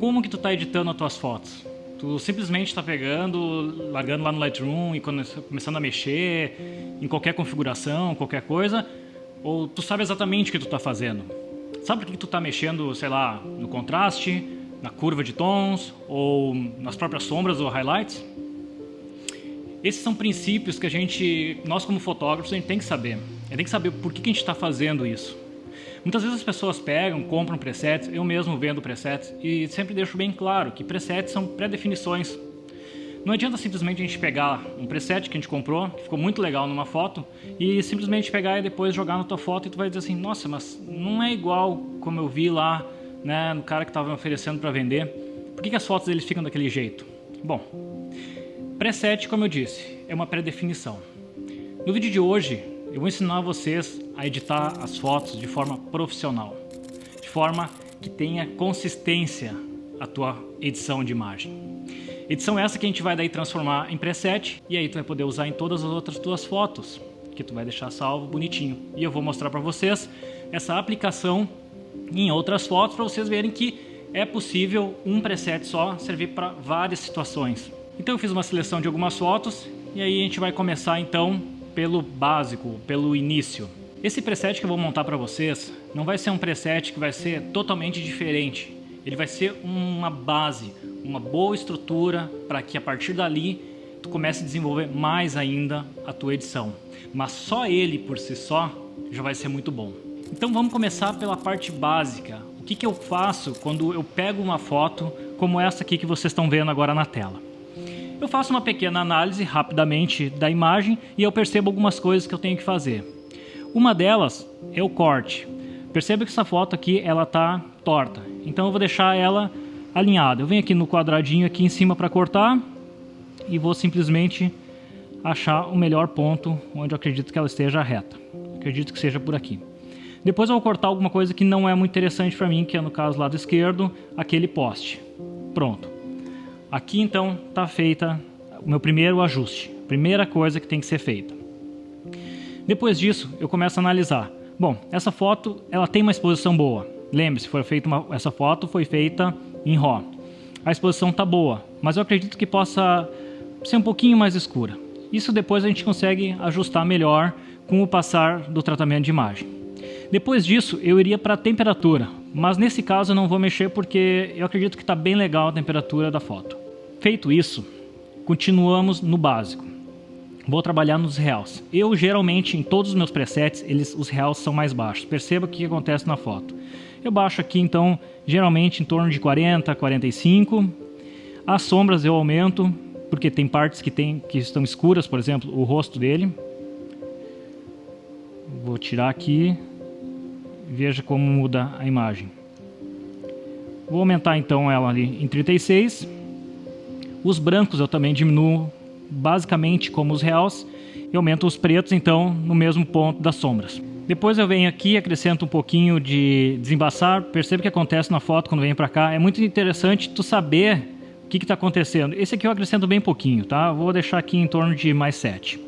como que tu tá editando as tuas fotos? Tu simplesmente tá pegando, largando lá no Lightroom e começando a mexer em qualquer configuração, qualquer coisa, ou tu sabe exatamente o que tu tá fazendo? Sabe por que tu tá mexendo, sei lá, no contraste, na curva de tons, ou nas próprias sombras ou highlights? Esses são princípios que nós como fotógrafos, a gente tem que saber. A gente tem que saber por que a gente está fazendo isso. Muitas vezes as pessoas pegam, compram presets, eu mesmo vendo presets, e sempre deixo bem claro que presets são pré-definições. Não adianta simplesmente a gente pegar um preset que a gente comprou, que ficou muito legal numa foto, e simplesmente pegar e depois jogar na tua foto e tu vai dizer assim, nossa, mas não é igual como eu vi lá, né, no cara que estava me oferecendo para vender. Por que as fotos deles ficam daquele jeito? Bom, preset, como eu disse, é uma pré-definição. No vídeo de hoje, eu vou ensinar vocês a editar as fotos de forma profissional, de forma que tenha consistência a tua edição de imagem. Edição essa que a gente vai daí transformar em preset e aí tu vai poder usar em todas as outras tuas fotos, que tu vai deixar salvo bonitinho. E eu vou mostrar para vocês essa aplicação em outras fotos para vocês verem que é possível um preset só servir para várias situações. Então eu fiz uma seleção de algumas fotos e aí a gente vai começar então pelo básico, pelo início. Esse preset que eu vou montar para vocês não vai ser um preset que vai ser totalmente diferente. Ele vai ser uma base, uma boa estrutura para que a partir dali tu comece a desenvolver mais ainda a tua edição. Mas só ele por si só já vai ser muito bom. Então vamos começar pela parte básica. O que eu faço quando eu pego uma foto como essa aqui que vocês estão vendo agora na tela? Eu faço uma pequena análise rapidamente da imagem e eu percebo algumas coisas que eu tenho que fazer. Uma delas é o corte. Perceba que essa foto aqui ela está torta, então eu vou deixar ela alinhada. Eu venho aqui no quadradinho aqui em cima para cortar e vou simplesmente achar o melhor ponto onde eu acredito que ela esteja reta. Acredito que seja por aqui. Depois eu vou cortar alguma coisa que não é muito interessante para mim, que é no caso lado esquerdo, aquele poste. Pronto. Aqui então está feita o meu primeiro ajuste, primeira coisa que tem que ser feita. Depois disso eu começo a analisar. Bom, essa foto ela tem uma exposição boa. Lembre-se, essa foto foi feita em RAW. A exposição está boa, mas eu acredito que possa ser um pouquinho mais escura. Isso depois a gente consegue ajustar melhor com o passar do tratamento de imagem. Depois disso eu iria para a temperatura, mas nesse caso eu não vou mexer porque eu acredito que está bem legal a temperatura da foto. Feito isso, continuamos no básico. Vou trabalhar nos REALs. Eu geralmente em todos os meus presets, os REALs são mais baixos. Perceba o que acontece na foto. Eu baixo aqui então, geralmente em torno de 40, 45. As sombras eu aumento, porque tem partes que estão escuras, por exemplo, o rosto dele. Vou tirar aqui. Veja como muda a imagem. Vou aumentar então ela ali em 36. Os brancos eu também diminuo basicamente como os REALs e aumento os pretos então no mesmo ponto das sombras. Depois eu venho aqui e acrescento um pouquinho de desembaçar. Perceba o que acontece na foto quando vem para cá. É muito interessante tu saber o que está acontecendo. Esse aqui eu acrescento bem pouquinho, tá? Vou deixar aqui em torno de mais 7.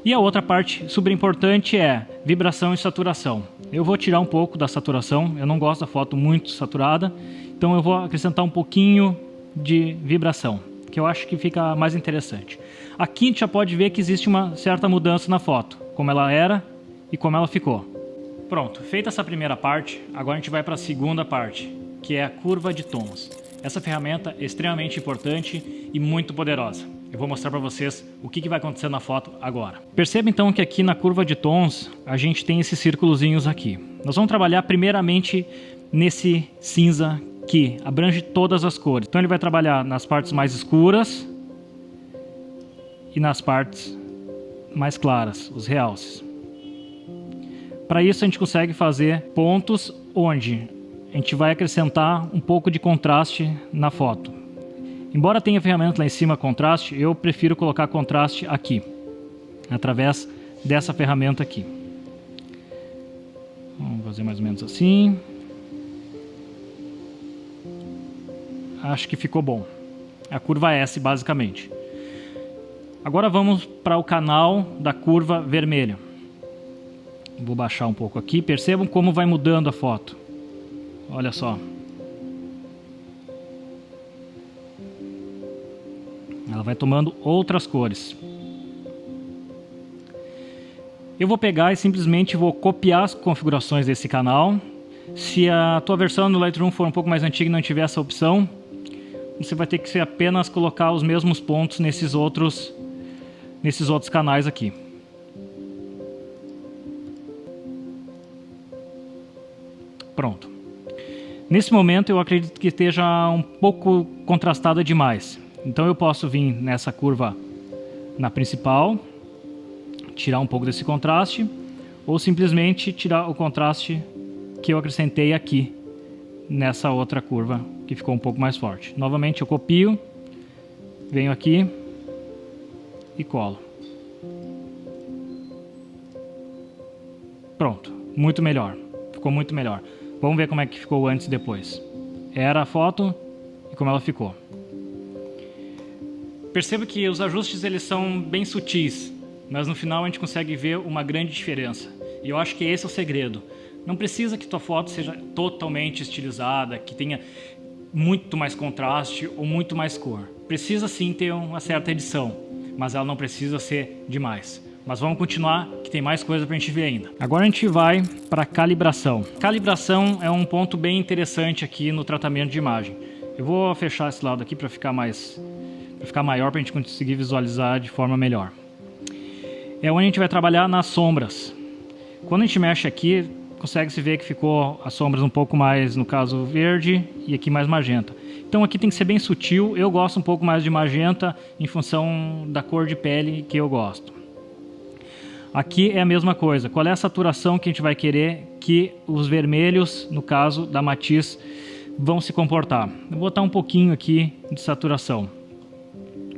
E a outra parte super importante é vibração e saturação. Eu vou tirar um pouco da saturação, eu não gosto da foto muito saturada, então eu vou acrescentar um pouquinho de vibração, que eu acho que fica mais interessante. Aqui a gente já pode ver que existe uma certa mudança na foto, como ela era e como ela ficou. Pronto, feita essa primeira parte, agora a gente vai para a segunda parte, que é a curva de tons. Essa ferramenta é extremamente importante e muito poderosa. Eu vou mostrar para vocês o que vai acontecer na foto agora. Perceba então que aqui na curva de tons a gente tem esses círculozinhos aqui. Nós vamos trabalhar primeiramente nesse cinza que abrange todas as cores. Então ele vai trabalhar nas partes mais escuras e nas partes mais claras, os realces. Para isso a gente consegue fazer pontos onde a gente vai acrescentar um pouco de contraste na foto. Embora tenha ferramenta lá em cima contraste, eu prefiro colocar contraste aqui, através dessa ferramenta aqui. Vamos fazer mais ou menos assim. Acho que ficou bom. A curva S basicamente. Agora vamos para o canal da curva vermelha. Vou baixar um pouco aqui. Percebam como vai mudando a foto. Olha só. Ela vai tomando outras cores. Eu vou pegar e simplesmente vou copiar as configurações desse canal. Se a tua versão do Lightroom for um pouco mais antiga e não tiver essa opção, você vai ter que apenas colocar os mesmos pontos nesses outros canais aqui. Pronto. Nesse momento eu acredito que esteja um pouco contrastada demais. Então eu posso vir nessa curva na principal, tirar um pouco desse contraste, ou simplesmente tirar o contraste que eu acrescentei aqui nessa outra curva que ficou um pouco mais forte. Novamente eu copio, venho aqui e colo. Pronto, muito melhor. Ficou muito melhor. Vamos ver como é que ficou antes e depois. Era a foto e como ela ficou. Perceba que os ajustes eles são bem sutis, mas no final a gente consegue ver uma grande diferença. E eu acho que esse é o segredo. Não precisa que tua foto seja totalmente estilizada, que tenha muito mais contraste ou muito mais cor. Precisa sim ter uma certa edição, mas ela não precisa ser demais. Mas vamos continuar, que tem mais coisa para a gente ver ainda. Agora a gente vai para calibração. Calibração é um ponto bem interessante aqui no tratamento de imagem. Eu vou fechar esse lado aqui para ficar maior, para a gente conseguir visualizar de forma melhor. É onde a gente vai trabalhar nas sombras. Quando a gente mexe aqui, consegue-se ver que ficou as sombras um pouco mais, no caso, verde e aqui mais magenta. Então aqui tem que ser bem sutil. Eu gosto um pouco mais de magenta em função da cor de pele que eu gosto. Aqui é a mesma coisa. Qual é a saturação que a gente vai querer que os vermelhos, no caso da matiz, vão se comportar? Eu vou botar um pouquinho aqui de saturação.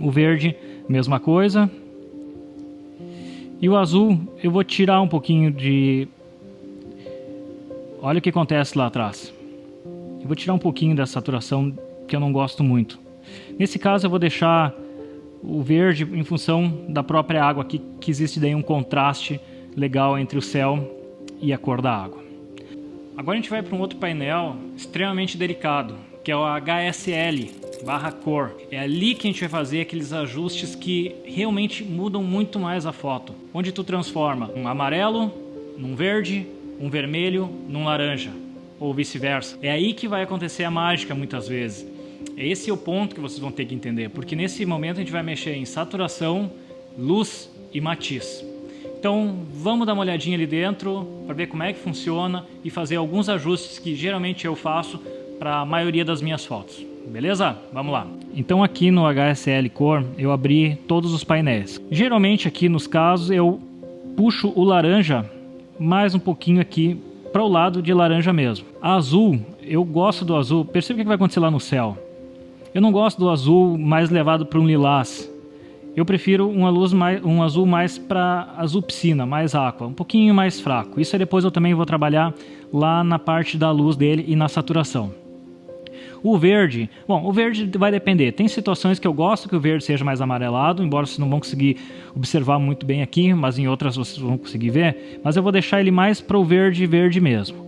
O verde, mesma coisa. E o azul, eu vou tirar um pouquinho de... Olha o que acontece lá atrás. Eu vou tirar um pouquinho da saturação que eu não gosto muito. Nesse caso eu vou deixar o verde em função da própria água aqui, que existe daí um contraste legal entre o céu e a cor da água. Agora a gente vai para um outro painel extremamente delicado, que é o HSL/cor. É ali que a gente vai fazer aqueles ajustes que realmente mudam muito mais a foto. Onde tu transforma um amarelo num verde, um vermelho num laranja, ou vice-versa. É aí que vai acontecer a mágica muitas vezes. Esse é o ponto que vocês vão ter que entender, porque nesse momento a gente vai mexer em saturação, luz e matiz. Então vamos dar uma olhadinha ali dentro para ver como é que funciona e fazer alguns ajustes que geralmente eu faço para a maioria das minhas fotos. Beleza? Vamos lá. Então aqui no HSL Cor eu abri todos os painéis. Geralmente aqui nos casos eu puxo o laranja mais um pouquinho aqui para o lado de laranja mesmo. A azul, eu gosto do azul. Perceba o que vai acontecer lá no céu. Eu não gosto do azul mais levado para um lilás. Eu prefiro um azul mais para azul piscina, mais aqua, um pouquinho mais fraco. Isso aí depois eu também vou trabalhar lá na parte da luz dele e na saturação. O verde, bom, o verde vai depender. Tem situações que eu gosto que o verde seja mais amarelado, embora vocês não vão conseguir observar muito bem aqui, mas em outras vocês vão conseguir ver. Mas eu vou deixar ele mais para o verde mesmo.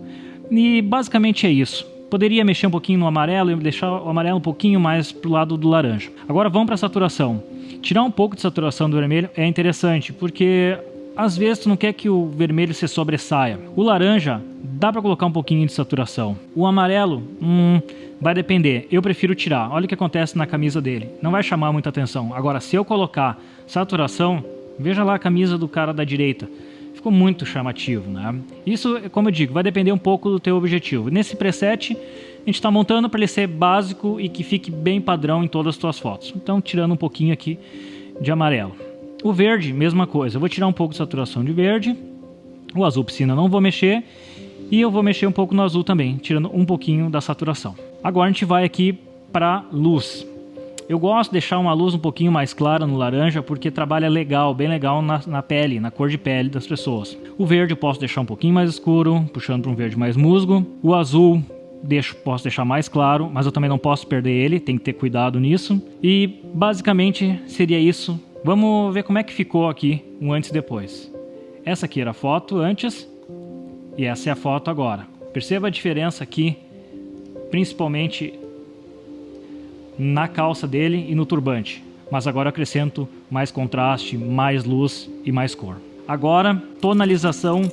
E basicamente é isso. Poderia mexer um pouquinho no amarelo e deixar o amarelo um pouquinho mais para o lado do laranja. Agora vamos para a saturação. Tirar um pouco de saturação do vermelho é interessante, porque às vezes tu não quer que o vermelho se sobressaia. O laranja dá para colocar um pouquinho de saturação. O amarelo, vai depender. Eu prefiro tirar. Olha o que acontece na camisa dele. Não vai chamar muita atenção. Agora, se eu colocar saturação, veja lá a camisa do cara da direita. Ficou muito chamativo, né? Isso, como eu digo, vai depender um pouco do teu objetivo. Nesse preset, a gente está montando para ele ser básico e que fique bem padrão em todas as tuas fotos. Então, tirando um pouquinho aqui de amarelo. O verde, mesma coisa. Eu vou tirar um pouco de saturação de verde. O azul piscina não vou mexer. E eu vou mexer um pouco no azul também, tirando um pouquinho da saturação. Agora a gente vai aqui para luz. Eu gosto de deixar uma luz um pouquinho mais clara no laranja, porque trabalha legal, bem legal na pele, na cor de pele das pessoas. O verde eu posso deixar um pouquinho mais escuro, puxando para um verde mais musgo. O azul posso deixar mais claro, mas eu também não posso perder ele, tem que ter cuidado nisso. E basicamente seria isso. Vamos ver como é que ficou aqui um antes e depois. Essa aqui era a foto antes e essa é a foto agora. Perceba a diferença aqui, principalmente na calça dele e no turbante. mas agora eu acrescento mais contraste, mais luz e mais cor. Agora, tonalização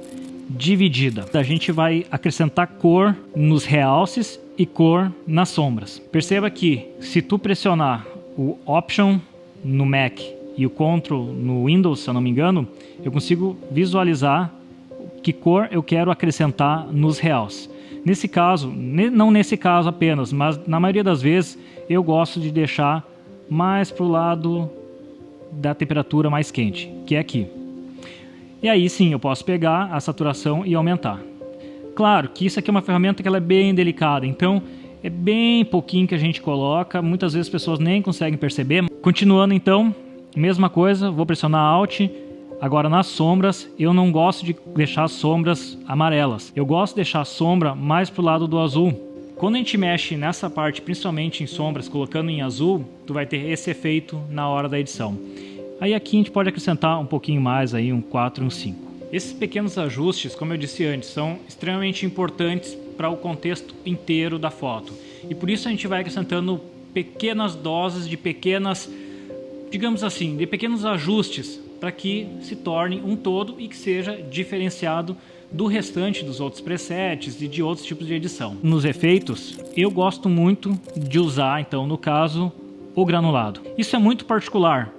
dividida. A gente vai acrescentar cor nos realces e cor nas sombras. Perceba que se tu pressionar o Option no Mac e o Ctrl no Windows, se eu não me engano, eu consigo visualizar que cor eu quero acrescentar nos realces. Nesse caso, não nesse caso apenas, mas na maioria das vezes eu gosto de deixar mais para o lado da temperatura mais quente, que é aqui. E aí sim, eu posso pegar a saturação e aumentar. Claro que isso aqui é uma ferramenta que ela é bem delicada, então é bem pouquinho que a gente coloca, muitas vezes as pessoas nem conseguem perceber. Continuando então, mesma coisa, vou pressionar Alt. Agora nas sombras, eu não gosto de deixar as sombras amarelas, eu gosto de deixar a sombra mais para o lado do azul. Quando a gente mexe nessa parte, principalmente em sombras, colocando em azul, tu vai ter esse efeito na hora da edição. Aí aqui a gente pode acrescentar um pouquinho mais, aí, um 4 e um 5. Esses pequenos ajustes, como eu disse antes, são extremamente importantes para o contexto inteiro da foto. E por isso a gente vai acrescentando pequenas doses de pequenas, digamos assim, de pequenos ajustes para que se torne um todo e que seja diferenciado do restante dos outros presets e de outros tipos de edição. Nos efeitos, eu gosto muito de usar, então, no caso, o granulado. Isso é muito particular.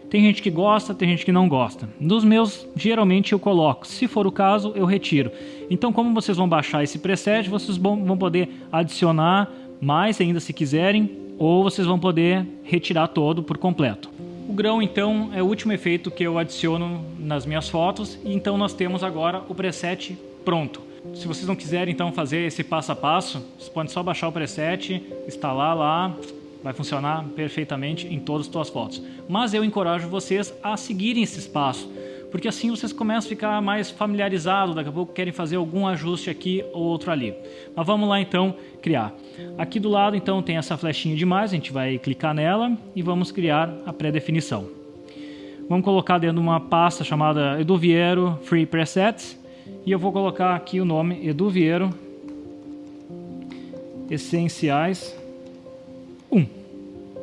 Tem gente que gosta, tem gente que não gosta. Nos meus, geralmente eu coloco. Se for o caso, eu retiro. Então, como vocês vão baixar esse preset, vocês vão poder adicionar mais ainda se quiserem, ou vocês vão poder retirar todo por completo. O grão, então, é o último efeito que eu adiciono nas minhas fotos. E então nós temos agora o preset pronto. Se vocês não quiserem, então, fazer esse passo a passo, vocês podem só baixar o preset, instalar lá. Vai funcionar perfeitamente em todas as suas fotos. Mas eu encorajo vocês a seguirem esse passo, porque assim vocês começam a ficar mais familiarizados, daqui a pouco querem fazer algum ajuste aqui ou outro ali. Mas vamos lá então criar. Aqui do lado então tem essa flechinha de mais, a gente vai clicar nela e vamos criar a pré-definição. Vamos colocar dentro de uma pasta chamada Eduviero Free Presets e eu vou colocar aqui o nome Eduviero Essenciais 1.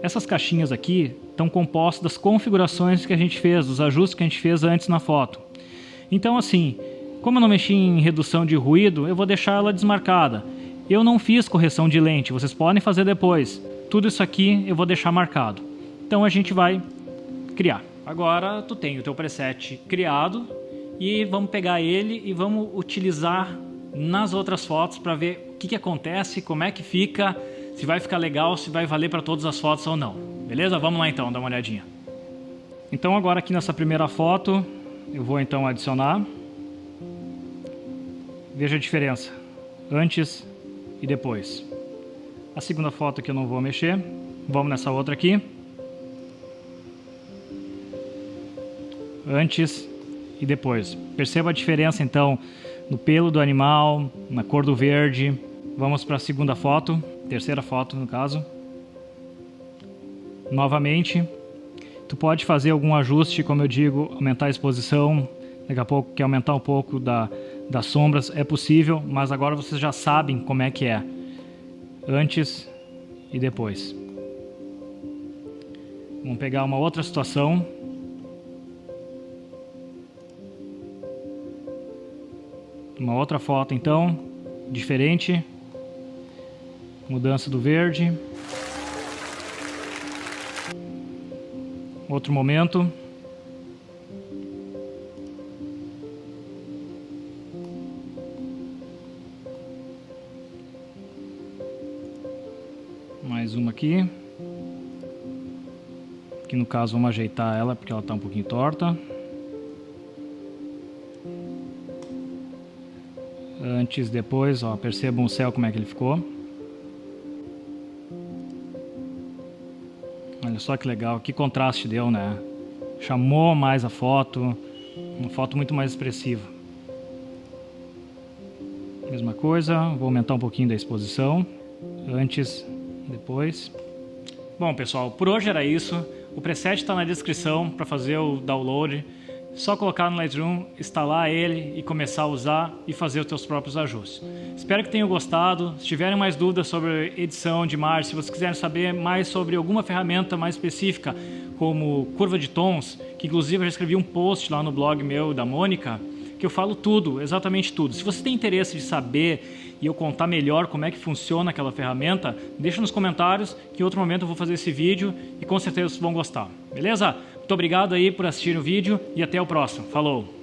Essas caixinhas aqui estão compostas das configurações que a gente fez, dos ajustes que a gente fez antes na foto. Então assim, como eu não mexi em redução de ruído, eu vou deixar ela desmarcada. Eu não fiz correção de lente, vocês podem fazer depois. Tudo isso aqui eu vou deixar marcado. Então a gente vai criar. Agora tu tem o teu preset criado e vamos pegar ele e vamos utilizar nas outras fotos para ver o que acontece, como é que fica, se vai ficar legal, se vai valer para todas as fotos ou não. Beleza? Vamos lá então, dar uma olhadinha. Então agora aqui nessa primeira foto, eu vou então adicionar. Veja a diferença, antes e depois. A segunda foto aqui eu não vou mexer. Vamos nessa outra aqui. Antes e depois. Perceba a diferença então no pelo do animal, na cor do verde. Vamos para a segunda foto. Terceira foto no caso. Novamente, tu pode fazer algum ajuste, como eu digo, aumentar a exposição, daqui a pouco quer aumentar um pouco das sombras, é possível, mas agora vocês já sabem como é que é, antes e depois. Vamos pegar uma outra situação. Uma outra foto então, diferente. Mudança do verde. Outro momento. Mais uma aqui. Aqui no caso vamos ajeitar ela porque ela está um pouquinho torta. Antes, depois, ó, percebam o céu como é que ele ficou. Olha só que legal, que contraste deu, né? Chamou mais a foto, uma foto muito mais expressiva. Mesma coisa, vou aumentar um pouquinho da exposição. Antes, depois. Bom, pessoal, por hoje era isso. O preset está na descrição para fazer o download. Só colocar no Lightroom, instalar ele e começar a usar e fazer os teus próprios ajustes. Espero que tenham gostado. Se tiverem mais dúvidas sobre edição de imagem, se vocês quiserem saber mais sobre alguma ferramenta mais específica, como curva de tons, que inclusive eu já escrevi um post lá no blog meu da Mônica, que eu falo tudo, exatamente tudo. Se você tem interesse de saber e eu contar melhor como é que funciona aquela ferramenta, deixa nos comentários que em outro momento eu vou fazer esse vídeo e com certeza vocês vão gostar. Beleza? Muito obrigado aí por assistir o vídeo e até o próximo. Falou!